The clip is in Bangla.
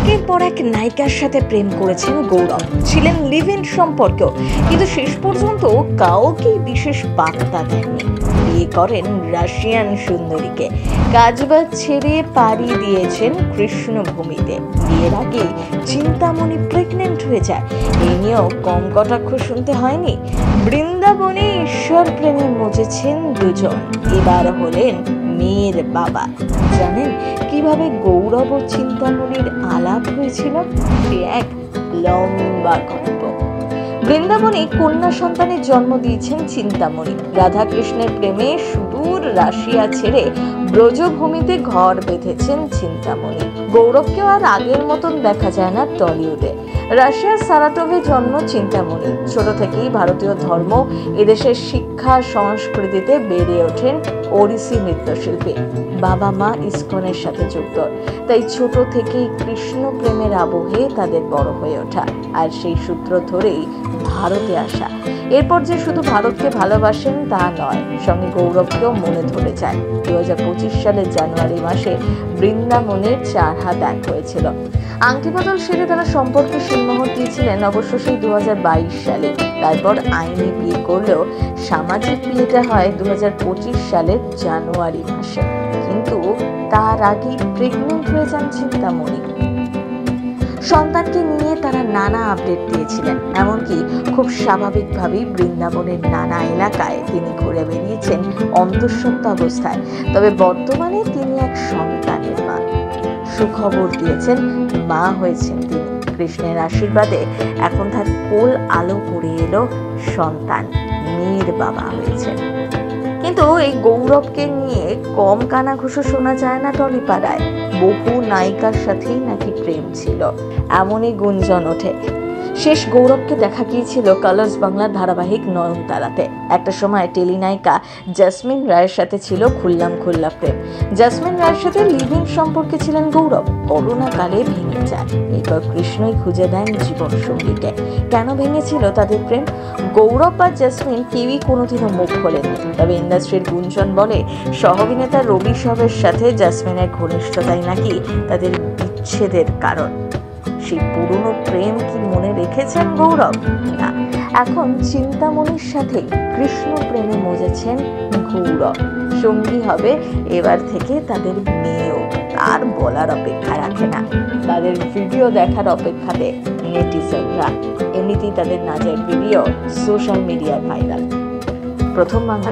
একের পর এক নায়িকার সাথে প্রেম করেছেন গৌরব, ছিলেন লিভ ইন সম্পর্কেও, কিন্তু শেষ পর্যন্ত কাউকেই বিশেষ পাত্তা দেননি। বিয়ে করেন রাশিয়ান সুন্দরীকে, কাজবাজ ছেড়ে পাড়ি দিয়েছেন কৃষ্ণভূমিতে। বিয়ের আগে চিন্তামণি প্রেগনেন্ট হয়ে যায়, এই নিয়েও কম কটাক্ষ শুনতে হয়নি। বৃন্দাবনে ঈশ্বর প্রেমে মজেছেন দুজন, এবার হলেন মেয়ের বাবা। জানেন কিভাবে গৌরব ও চিন্তামণির আলাপ হয়েছিল? সে এক লম্বা গল্প। বৃন্দাবনে কন্যা সন্তানের জন্ম দিয়েছেন চিন্তামণি। রাধাকৃষ্ণের প্রেমে সুদূর রাশিয়া ছেড়ে ব্রজভূমিতে ঘর বেঁধেছেন চিন্তামণি। গৌরবকেও আর আগের মতন দেখা যায় না টলিউডে। রাশিয়ার সারাটোভে জন্ম চিন্তামণি। ছোট থেকেই ভারতীয় ধর্ম, এদেশের শিক্ষা সংস্কৃতিতে বেড়ে ওঠেন ওড়িশি নৃত্যশিল্পী। বাবা মা ইসকনের সাথে যুক্ত, তাই ছোট থেকেই কৃষ্ণ প্রেমের আবহে তাদের বড় হয়ে ওঠা, আর সেই সূত্র ধরেই ভারতে আসা। এরপর যে শুধু ভারতকে ভালোবাসেন তা নয়, সঙ্গে গৌরবকেও মনে ধরে যায়। 2025 সালের জানুয়ারি মাসে বৃন্দাবনের 4 হাত এক হয়েছিল। আংটি বদল সেরে তারা সম্পর্কে সিলমোহর দিয়েছিলেন অবশ্য সেই 2022 সালে। তারপর আইনি বিয়ে করলেও সামাজিক বিয়েটা হয় 2025 সালের জানুয়ারি মাসে। কিন্তু তার আগেই প্রেগনেন্ট হয়ে যান চিন্তামণি। সন্তানকে নিয়ে তারা নানা আপডেট দিয়েছিলেন, এমনকি খুব স্বাভাবিকভাবেই বৃন্দাবনের নানা এলাকায় তিনি ঘুরে বেরিয়েছেন অন্তঃসত্ত্বা অবস্থায়। তবে বর্তমানে তিনি এক সন্তানের মা। সুখবর দিয়েছেন, মা হয়েছেন তিনি। কৃষ্ণের আশীর্বাদে এখন তার কোল আলো করে এলো সন্তান, মেয়ের বাবা হয়েছেন। কিন্তু এই গৌরবকে নিয়ে কম কানাঘুষো শোনা যায় না টলিপাড়ায়। বহু নায়িকার সাথেই নাকি প্রেম ছিল, এমনই গুঞ্জন ওঠে। শেষ গৌরবকে দেখা গিয়েছিল কালার্স বাংলার ধারাবাহিক নয়নতারাতে। একটা সময় টেলিনায়িকা জাসমিন রায়ের সাথে ছিল খুল্লাম খুল্লা প্রেম। জাসমিন রায়ের সাথে লিভিং সম্পর্কে ছিলেন গৌরব। করোনা কালে ভেঙে যায়। এরপর কৃষ্ণই খুঁজে দেন জীবন সঙ্গীকে। কেন ভেঙেছিল তাদের প্রেম? গৌরব বা জাসমিন কেউই কোনোদিনও মুখ খোলেননি। তবে ইন্ডাস্ট্রির গুঞ্জন বলে সহ-অভিনেতা রবি সবের সাথে জাসমিনের ঘনিষ্ঠতাই নাকি তাদের বিচ্ছেদের কারণ। সেই পুরনো প্রেম কি মনে রেখেছেন গৌরব? না, এখন চিন্তামণির সাথে কৃষ্ণ প্রেমে মজেছেন গৌরব। সঙ্গী হবে এবার থেকে তাদের মেয়েও। আর বলার অপেক্ষা রাখে না, তাদের ভিডিও দেখার অপেক্ষাতে নেটিজনরা। এমনিতেই তাদের নাচের ভিডিও সোশ্যাল মিডিয়ায় ভাইরাল। প্রথম বাংলা।